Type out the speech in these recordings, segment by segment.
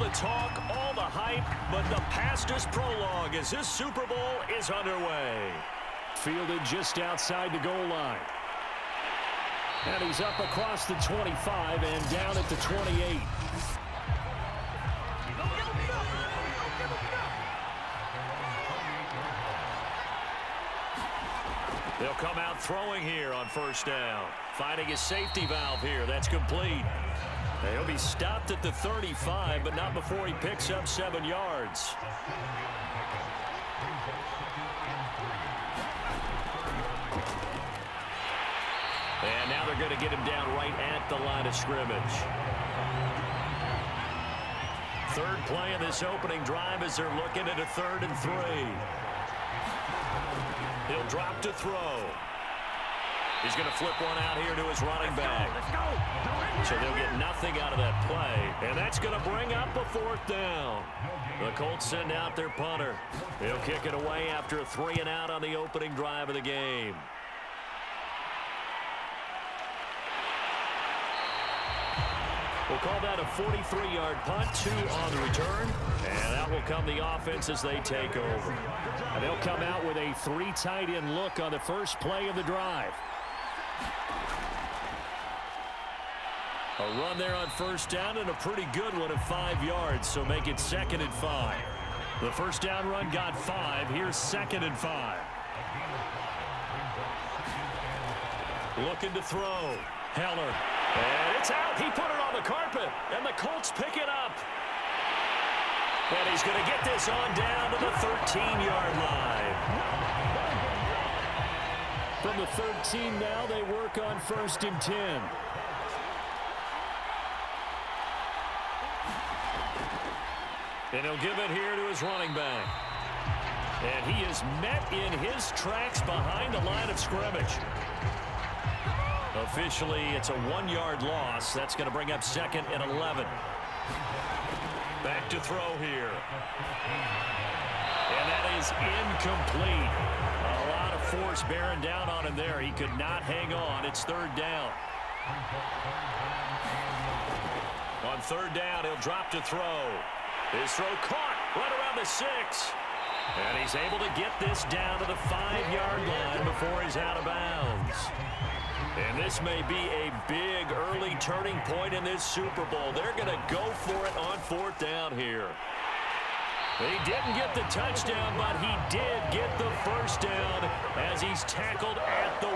the talk, all the hype, but the past is prologue as this Super Bowl is underway. Fielded just outside the goal line. And he's up across the 25 and down at the 28. They'll come out throwing here on first down. Finding his safety valve here. That's complete. He'll be stopped at the 35, but not before he picks up 7 yards. And now they're going to get him down right at the line of scrimmage. Third play of this opening drive as they're looking at a 3rd and 3. He'll drop to throw. He's going to flip one out here to his running back. So they'll get nothing out of that play. And that's going to bring up a 4th down. The Colts send out their punter. He'll kick it away after a 3-and-out on the opening drive of the game. We'll call that a 43-yard punt, 2 on the return. And out will come the offense as they take over. And they'll come out with a 3 tight end look on the first play of the drive. A run there on first down and a pretty good one of 5 yards, so make it 2nd and 5. The first down run got 5. Here's 2nd and 5. Looking to throw. Heller. And it's out. He put it on the carpet, and the Colts pick it up. And he's going to get this on down to the 13-yard line. From the 13 now, they work on 1st and 10. And he'll give it here to his running back. And he is met in his tracks behind the line of scrimmage. Officially, it's a 1-yard loss. That's going to bring up 2nd and 11. Back to throw here. And that is incomplete. A lot of force bearing down on him there. He could not hang on. It's 3rd down. On 3rd down, he'll drop to throw. His throw caught right around the 6. And he's able to get this down to the 5-yard line before he's out of bounds. And this may be a big early turning point in this Super Bowl. They're going to go for it on 4th down here. He didn't get the touchdown, but he did get the first down as he's tackled at the 1.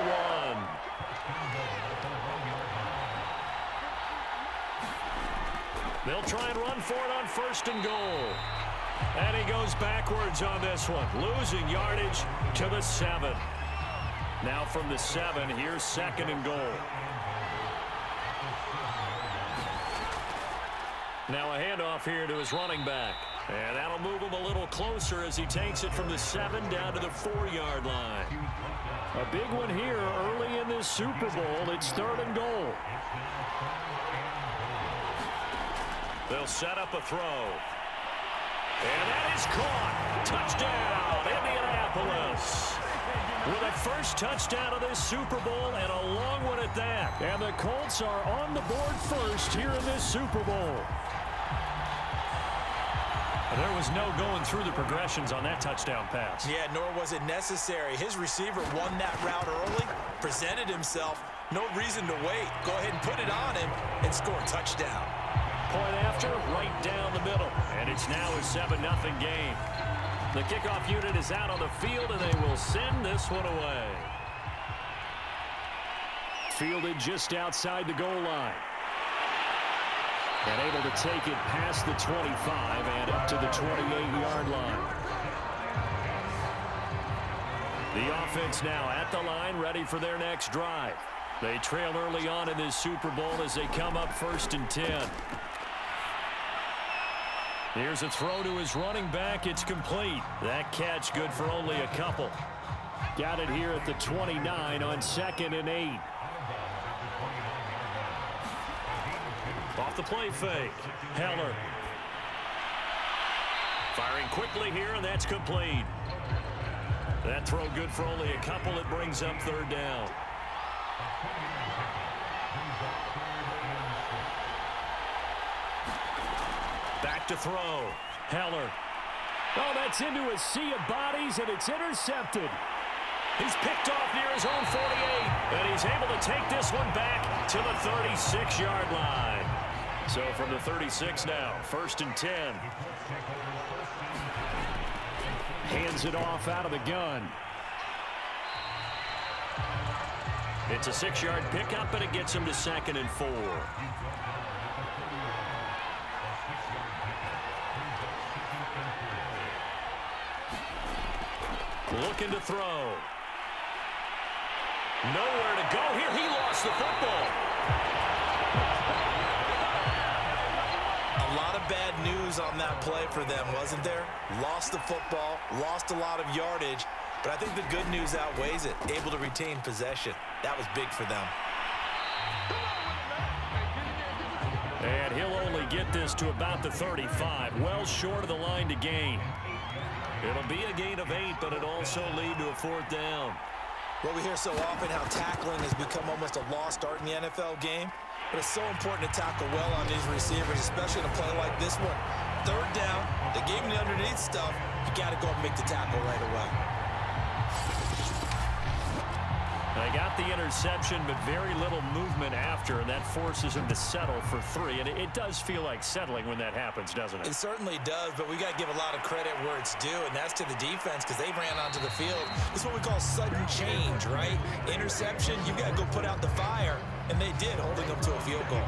They'll try and run for it on 1st and goal. And he goes backwards on this one, losing yardage to the 7. Now from the 7, here's 2nd and goal. Now a handoff here to his running back. And that'll move him a little closer as he takes it from the 7 down to the 4-yard line. A big one here early in this Super Bowl. It's 3rd and goal. They'll set up a throw. And that is caught. Touchdown, Indianapolis. With a first touchdown of this Super Bowl and a long one at that. And the Colts are on the board first here in this Super Bowl. There was no going through the progressions on that touchdown pass. Yeah, nor was it necessary. His receiver won that route early, presented himself. No reason to wait. Go ahead and put it on him and score a touchdown. Point after, right down the middle. And it's now a 7-0 game. The kickoff unit is out on the field, and they will send this one away. Fielded just outside the goal line. And able to take it past the 25 and up to the 28-yard line. The offense now at the line, ready for their next drive. They trail early on in this Super Bowl as they come up 1st and 10. Here's a throw to his running back. It's complete. That catch good for only a couple. Got it here at the 29 on 2nd and 8. Off the play fake. Heller. Firing quickly here, and that's complete. That throw good for only a couple. It brings up 3rd down. Back to throw. Heller. Oh, that's into a sea of bodies, and it's intercepted. He's picked off near his own 48, and he's able to take this one back to the 36-yard line. So from the 36 now, 1st and 10. Hands it off out of the gun. It's a 6-yard pickup, and it gets him to 2nd and 4. Looking to throw. Nowhere to go here. He lost the football. A lot of bad news on that play for them, wasn't there? Lost the football, lost a lot of yardage, but I think the good news outweighs it. Able to retain possession. That was big for them. And he'll only get this to about the 35, well short of the line to gain. It'll be a gain of 8, but it'll also lead to a 4th down. Well, we hear so often how tackling has become almost a lost art in the NFL game, but it's so important to tackle well on these receivers, especially in a play like this one. 3rd down, they gave him the underneath stuff. You got to go and make the tackle right away. They got the interception, but very little movement after, and that forces him to settle for 3. And it does feel like settling when that happens, doesn't it? It certainly does, but we got to give a lot of credit where it's due, and that's to the defense because they ran onto the field. It's what we call sudden change, right? Interception, you got to go put out the fire, and they did, holding them to a field goal.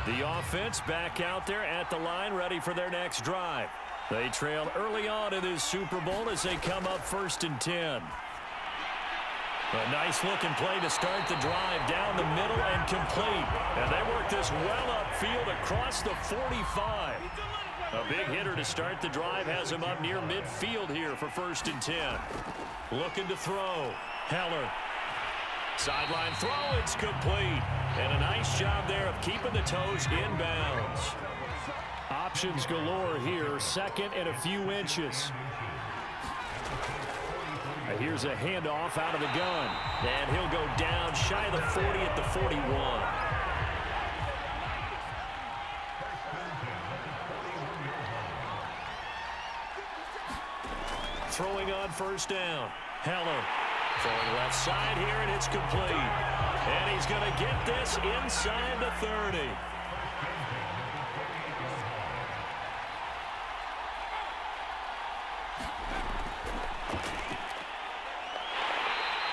The offense back out there at the line, ready for their next drive. They trailed early on in this Super Bowl as they come up 1st and 10. A nice-looking play to start the drive down the middle and complete. And they work this well upfield across the 45. A big hitter to start the drive has him up near midfield here for 1st and 10. Looking to throw. Heller. Sideline throw, it's complete. And a nice job there of keeping the toes inbounds. Options galore here, 2nd and a few inches. Here's a handoff out of the gun. And he'll go down shy of the 40 at the 41. Throwing on 1st down. Heller throwing left side here, and it's complete. And he's going to get this inside the 30.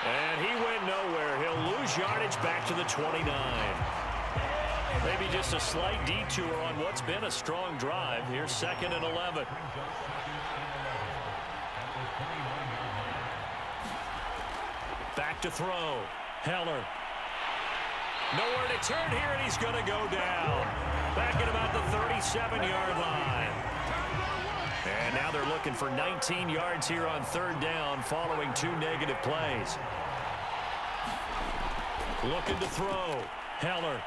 And he went nowhere. He'll lose yardage back to the 29. Maybe just a slight detour on what's been a strong drive. Here's 2nd and 11. Back to throw. Heller. Nowhere to turn here, and he's going to go down. Back at about the 37-yard line. And now they're looking for 19 yards here on 3rd down following 2 negative plays. Looking to throw. Heller.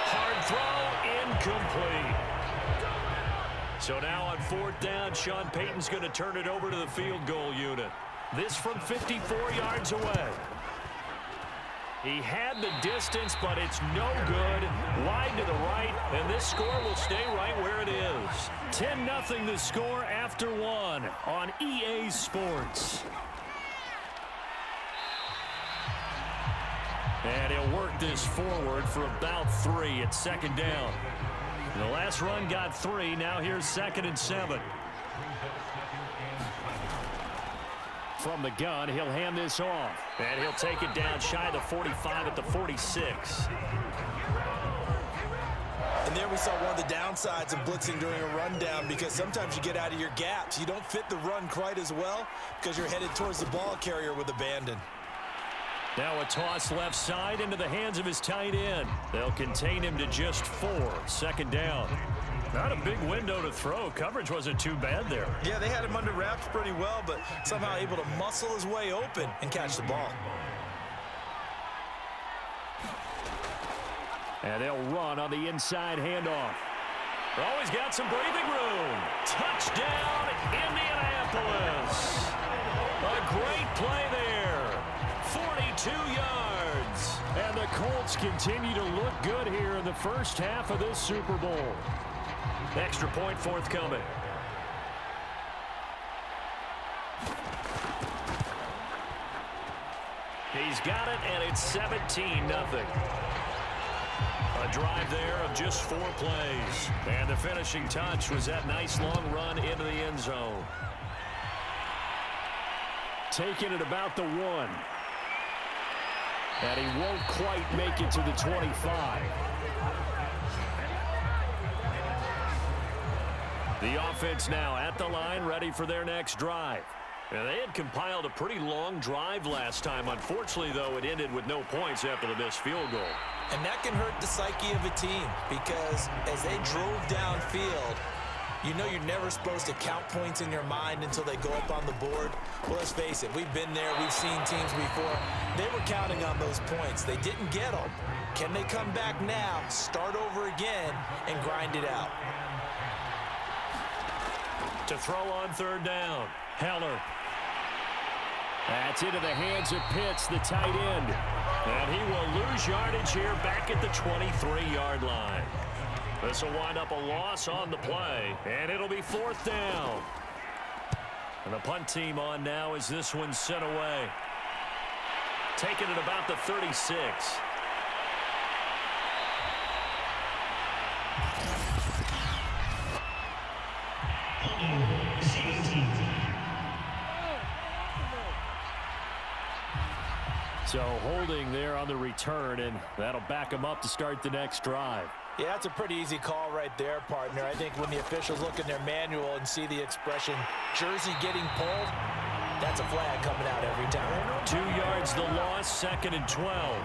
Hard throw, incomplete. So now on 4th down, Sean Payton's going to turn it over to the field goal unit. This from 54 yards away. He had the distance, but it's no good. Wide to the right, and this score will stay right where it is. 10-0 the score after 1 on EA Sports. And he'll work this forward for about 3 at 2nd down. The last run got 3. Now here's 2nd and 7. From the gun, he'll hand this off. And he'll take it down shy of the 45 at the 46. And there we saw one of the downsides of blitzing during a rundown, because sometimes you get out of your gaps. You don't fit the run quite as well because you're headed towards the ball carrier with abandon. Now a toss left side into the hands of his tight end. They'll contain him to just 4. 2nd down. Not a big window to throw. Coverage wasn't too bad there. Yeah, they had him under wraps pretty well, but somehow able to muscle his way open and catch the ball. And they'll run on the inside handoff. Always got some breathing room. Touchdown, Indianapolis. A great play there. 42 yards. And the Colts continue to look good here in the first half of this Super Bowl. Extra point forthcoming. He's got it, and it's 17-0. A drive there of just 4 plays. And the finishing touch was that nice long run into the end zone. Taking it about the 1. And he won't quite make it to the 25. The offense now at the line, ready for their next drive. And they had compiled a pretty long drive last time. Unfortunately, though, it ended with no points after the missed field goal. And that can hurt the psyche of a team because as they drove downfield, you know you're never supposed to count points in your mind until they go up on the board. Well, let's face it, we've been there, we've seen teams before. They were counting on those points. They didn't get them. Can they come back now, start over again, and grind it out? To throw on third down, Heller. That's into the hands of Pitts, the tight end. And he will lose yardage here back at the 23-yard line. This will wind up a loss on the play, and it'll be 4th down. And the punt team on now as this one's sent away. Taking it about the 36. So holding there on the return, and that'll back him up to start the next drive. Yeah, that's a pretty easy call right there, partner. I think when the officials look in their manual and see the expression, jersey getting pulled, that's a flag coming out every time. 2 yards the loss, 2nd and 12.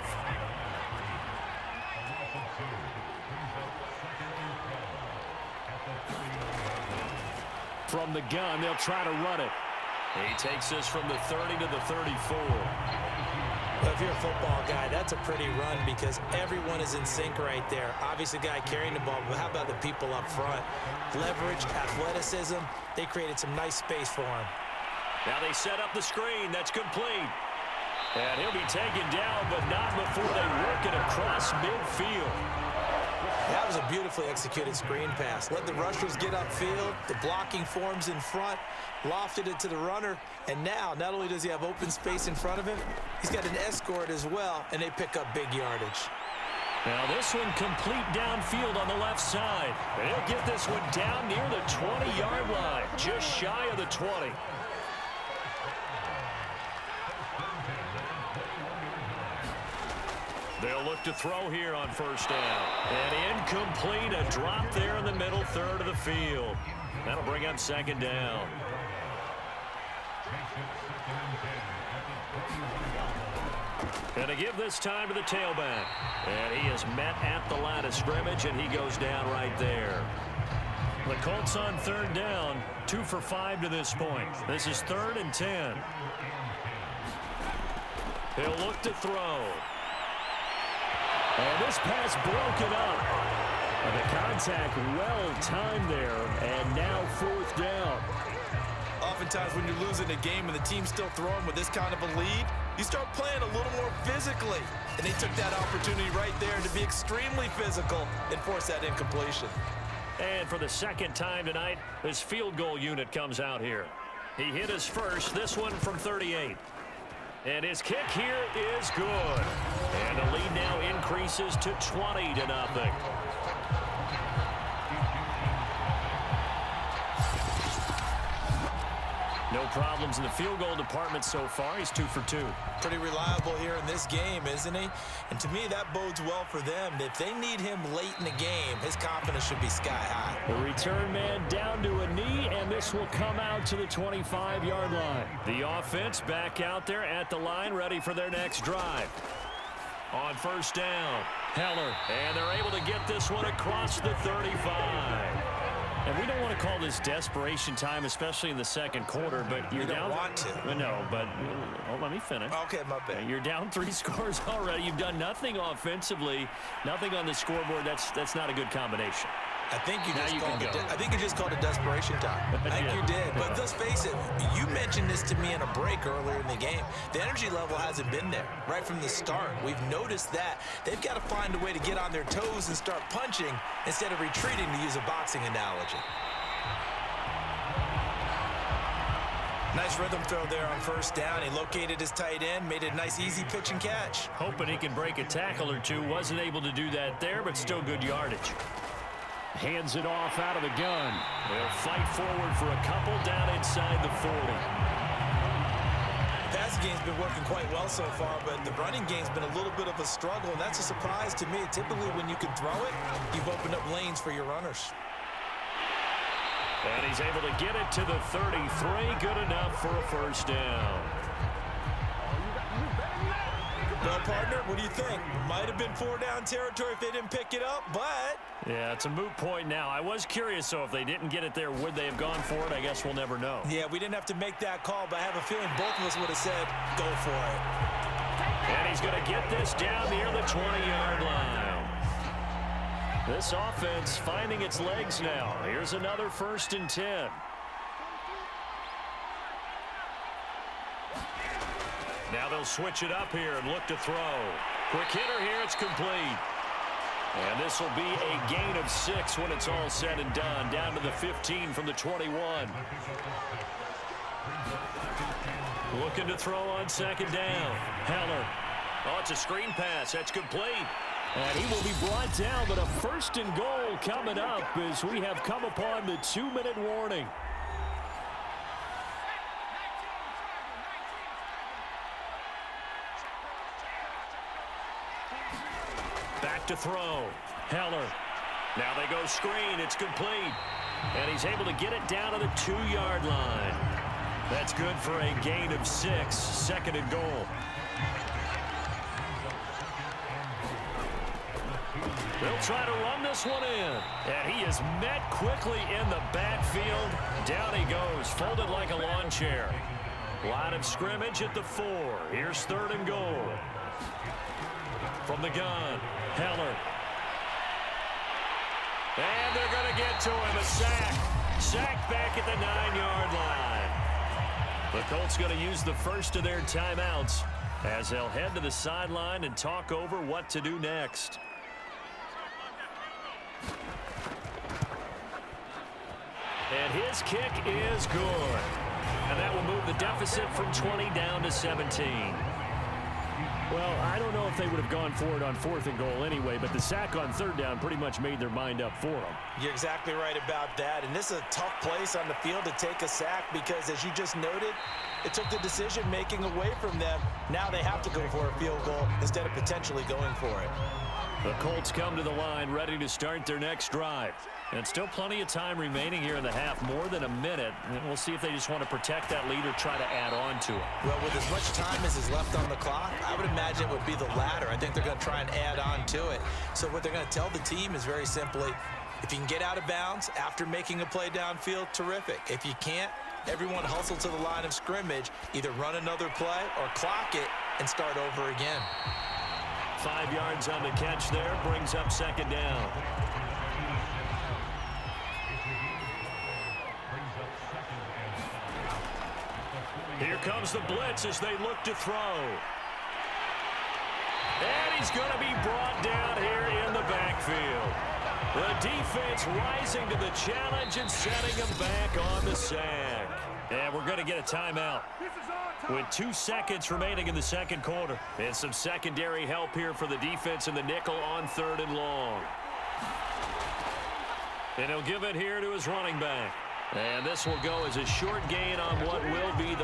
From the gun, they'll try to run it. He takes this from the 30 to the 34. Well, if you're a football guy, that's a pretty run because everyone is in sync right there. Obviously, the guy carrying the ball, but how about the people up front? Leverage, athleticism, they created some nice space for him. Now they set up the screen. That's complete. And he'll be taken down, but not before they work it across midfield. That was a beautifully executed screen pass. Let the rushers get upfield. The blocking forms in front. Lofted it to the runner. And now, not only does he have open space in front of him, he's got an escort as well, and they pick up big yardage. Now this one complete downfield on the left side. And he'll get this one down near the 20-yard line, just shy of the 20. They'll look to throw here on first down. And incomplete, a drop there in the middle third of the field. That'll bring up 2nd down. And to give this time to the tailback. And he is met at the line of scrimmage, and he goes down right there. The Colts on 3rd down, 2 for 5 to this point. This is 3rd and 10. He'll look to throw. And this pass broken up. And the contact well timed there, and now 4th down. Oftentimes when you're losing a game and the team's still throwing with this kind of a lead, you start playing a little more physically. And they took that opportunity right there to be extremely physical and force that incompletion. And for the 2nd time tonight, this field goal unit comes out here. He hit his first, this one from 38. And his kick here is good. And the lead now increases to 20-0. No problems in the field goal department so far. He's 2 for 2. Pretty reliable here in this game, isn't he? And to me, that bodes well for them. If they need him late in the game, his confidence should be sky high. The return man down to a knee, and this will come out to the 25-yard line. The offense back out there at the line, ready for their next drive. On first down, Heller. And they're able to get this one across the 35. And we don't want to call this desperation time, especially in the 2nd quarter, but you're down. You don't want to. No, but let me finish. Okay, my bad. You're down 3 scores already. You've done nothing offensively, nothing on the scoreboard. That's not a good combination. I think you Now just you called can go. I think you just called it desperation time. I think you did. But let's face it, you mentioned this to me in a break earlier in the game. The energy level hasn't been there right from the start. We've noticed that. They've got to find a way to get on their toes and start punching instead of retreating, to use a boxing analogy. Nice rhythm throw there on first down. He located his tight end, made it a nice, easy pitch and catch. Hoping he can break a tackle or two. Wasn't able to do that there, but still good yardage. Hands it off out of the gun. They'll fight forward for a couple down inside the 40. The passing game's been working quite well so far, but the running game's been a little bit of a struggle, and that's a surprise to me. Typically, when you can throw it, you've opened up lanes for your runners. And he's able to get it to the 33. Good enough for a first down. Well, partner, what do you think? Might have been 4-down territory if they didn't pick it up, but... Yeah, it's a moot point now. I was curious, so if they didn't get it there, would they have gone for it? I guess we'll never know. Yeah, we didn't have to make that call, but I have a feeling both of us would have said, go for it. And he's going to get this down near the 20-yard line. This offense finding its legs now. Here's another 1st and 10. Now they'll switch it up here and look to throw. Quick hitter here, it's complete. And this will be a gain of 6 when it's all said and done. Down to the 15 from the 21. Looking to throw on 2nd down. Heller. Oh, it's a screen pass. That's complete. And he will be brought down, but a 1st and goal coming up as we have come upon the 2-minute warning. Back to throw. Heller. Now they go screen. It's complete. And he's able to get it down to the 2-yard line. That's good for a gain of 6. 2nd and goal. They'll try to run this one in. And he is met quickly in the backfield. Down he goes, folded like a lawn chair. Line of scrimmage at the 4. Here's 3rd and goal. From the gun, Heller. And they're going to get to him. A sack. Sack back at the 9-yard line. The Colts going to use the first of their timeouts as they'll head to the sideline and talk over what to do next. And his kick is good. And that will move the deficit from 20 down to 17. Well, I don't know if they would have gone for it on 4th and goal anyway, but the sack on 3rd down pretty much made their mind up for them. You're exactly right about that. And this is a tough place on the field to take a sack because, as you just noted, it took the decision-making away from them. Now they have to go for a field goal instead of potentially going for it. The Colts come to the line ready to start their next drive. And still plenty of time remaining here in the half, more than a minute. And we'll see if they just want to protect that lead or try to add on to it. Well, with as much time as is left on the clock, I would imagine it would be the latter. I think they're going to try and add on to it. So what they're going to tell the team is very simply, if you can get out of bounds after making a play downfield, terrific. If you can't, everyone hustle to the line of scrimmage, either run another play or clock it and start over again. 5 yards on the catch there, brings up 2nd down. Here comes the blitz as they look to throw. And he's going to be brought down here in the backfield. The defense rising to the challenge and setting him back on the sack. And we're going to get a timeout with 2 seconds remaining in the 2nd quarter. And some secondary help here for the defense in the nickel on 3rd and long. And he'll give it here to his running back. And this will go as a short gain on what will be the